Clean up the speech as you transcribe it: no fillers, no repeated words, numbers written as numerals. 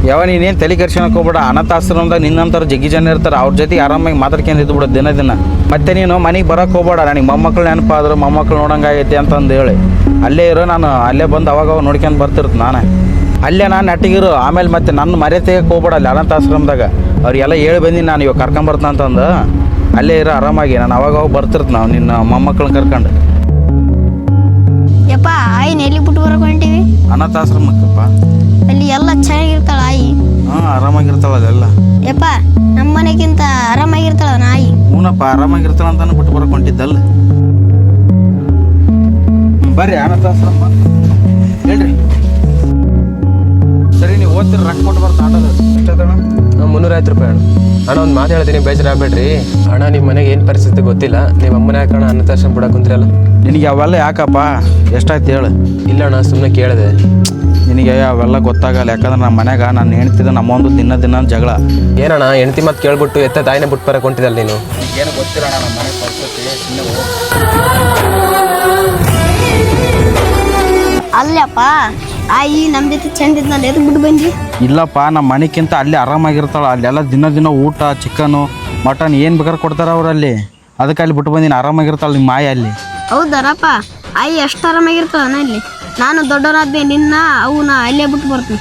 ಯಾವ ನೀನೇನು ತಲೆ ಕೆರ್ಸ್ಕೊಳಕ್ಕೆ ಹೋಗ್ಬೇಡ. ಅನಾಥಾಶ್ರಮದಾಗ ನಿನ್ನಂಥವ್ರು ಜಗ್ಗಿ ಜನ ಇರ್ತಾರೆ, ಅವ್ರ ಜೊತೆ ಆರಾಮಾಗಿ ಮಾತಾಡ್ಕೊಂಡು ಇದ್ದು ಬಿಡೋದು ದಿನ. ಮತ್ತೆ ನೀನು ಮನೆಗೆ ಬರೋಕ್ಕೆ ಹೋಗ್ಬೇಡ. ನನಗೆ ಮೊಮ್ಮಕ್ಳು ನೆನಪಾದ್ರು ಮೊಮ್ಮಕ್ಳು ನೋಡಂಗಾಗೈತಿ ಅಂತಂದು ಹೇಳಿ ಅಲ್ಲೇ ಇರೋ. ನಾನು ಅಲ್ಲೇ ಬಂದು ಅವಾಗ ನೋಡ್ಕೊಂಡು ಬರ್ತಿರ್ತೀನಿ ನಾನು. ಅಲ್ಲೇ ನಾನು ನೆಟ್ಟಿಗಿರು. ಆಮೇಲೆ ಮತ್ತೆ ನನ್ನ ಮರೆ ತೆಗಕ್ಕೆ ಹೋಗ್ಬೇಡ. ಅಲ್ಲಿ ಅನಾಥಾಶ್ರಮದಾಗ ಅವ್ರಿಗೆಲ್ಲ ಹೇಳಿ ಬಂದೀನಿ ನಾನು, ಇವಾಗ ಕರ್ಕೊಂಬರ್ತೀನಿ ಅಂತಂದು. ಅಲ್ಲೇ ಇರೋ ಆರಾಮಾಗಿ. ನಾನು ಅವಾಗ ಬರ್ತಿರ್ತೀನಿ ನಾವು ನಿನ್ನ ಮೊಮ್ಮಕ್ಳನ್ನ ಕರ್ಕೊಂಡು. ಯಪ್ಪ ಆಯಿನ ಎಲ್ಲಿ ಬಿಟ್ಟು ಬರಕ್ ಹೊಂಟಿವಿ? ಅನಾಥಾಶ್ರಮಕ್ಕಪ್ಪ. ಅಲ್ಲಿ ಎಲ್ಲ ಚೆನ್ನಾಗಿರ್ತಾಳ ಆಯಿ? ಹಾಂ, ಆರಾಮಾಗಿರ್ತಾಳ ಅದೆಲ್ಲ. ಯಪ್ಪ ನಮ್ಮ ಮನೆಗಿಂತ ಆರಾಮಾಗಿರ್ತಾಳ ನಾಯಿ? ಹ್ಞೂನಪ್ಪ, ಆರಾಮಾಗಿರ್ತಾಳ ಅಂತಾನೆ ಬಿಟ್ಟು ಬರಕ್ ಹೊಂಟಿದ್ದಲ್ಲ. ಬರ್ರಿ ಅನಾಥಾಶ್ರಮ ಹೇಳ್ರಿ. ಸರಿ, ನೀವು ಓದ್ತಿರಿ, ರೊಕ್ಕ ಕೊಟ್ಟು ಬರ್ತಾ ಆಟೋದ ಎಷ್ಟೈತಣ್ಣ? 350 ರೂಪಾಯಿ ಅಣ್ಣ. ಅಣ್ಣ ಒಂದು ಮಾತು ಹೇಳ್ತೀನಿ, ಬೇಜಾರಾಗಬೇಡ್ರಿ ಅಣ್ಣ. ನಿಮ್ಮ ಮನೆಗೆ ಏನು ಪರಿಸ್ಥಿತಿ ಗೊತ್ತಿಲ್ಲ, ನಿಮ್ಮ ಅಮ್ಮನ ಯಾಕಣ್ಣ ಅನಾಥಾಶ್ರಮ ಬಿಡಕ್ಕೆ ಕುಂತಿರಲ್ಲ? ನಿನಗೆ ಅವೆಲ್ಲ ಯಾಕಪ್ಪ? ಎಷ್ಟಾಯ್ತು ಹೇಳು? ಇಲ್ಲ ಅಣ್ಣ, ಸುಮ್ಮನೆ ಕೇಳಿದೆ. ನಿನಗೆ ಅವೆಲ್ಲ ಗೊತ್ತಾಗಲ್ಲ. ಯಾಕಂದ್ರೆ ನಮ್ಮ ಮನ್ಯಾಗ ನಾನು ಹೆಣ್ತಿದ್ದೆ, ನಮ್ಮೊಂದು ದಿನ ಜಗಳ. ಏನಣ್ಣ ಹೆಂಡತಿ ಮಾತು ಕೇಳ್ಬಿಟ್ಟು ಎತ್ತ ತಾಯಿನೇ ಬಿಟ್ಟು ಬರಕ್ಕೆ ಹೊಂಟಿದಲ್ಲ ನೀನು? ಏನು ಗೊತ್ತಿರೋಣ ನಮ್ಮ ಮನೆ ಪರಿಸ್ಥಿತಿ. ಅಲ್ಲಪ್ಪ ಆಯಿ ನಮ್ಮ ಜೊತೆ ಚಂದ ಇದ್ನಲ್ಲ, ಎದಕ್ಕೆ ಬಿಟ್ಟು ಬಂದಿ? ಇಲ್ಲಪ್ಪ, ನಮ್ಮ ಮನೆಗಿಂತ ಅಲ್ಲಿ ಆರಾಮಾಗಿರ್ತಾಳೆ. ಅಲ್ಲೆಲ್ಲ ದಿನ ಊಟ, ಚಿಕನು, ಮಟನ್ ಏನು ಬೇಕಾದ್ರೆ ಕೊಡ್ತಾರೆ ಅವರಲ್ಲಿ. ಅದಕ್ಕೆ ಅಲ್ಲಿ ಬಿಟ್ಟು ಬಂದಿನಿ. ಆರಾಮಾಗಿರ್ತಾಳೆ ನಿಮ್ಮ ಮಾಯ ಅಲ್ಲಿ. ಹೌದಾರಪ್ಪ, ಆಯಿ ಎಷ್ಟು ಆರಾಮಾಗಿರ್ತಾಳ ಅಲ್ಲಿ. ನಾನು ದೊಡ್ಡವನಾದ್ಮೇಲೆ ನಿನ್ನ ಅವನ್ನ ಅಲ್ಲೇ ಬಿಟ್ಟು ಬರ್ತೀನಿ.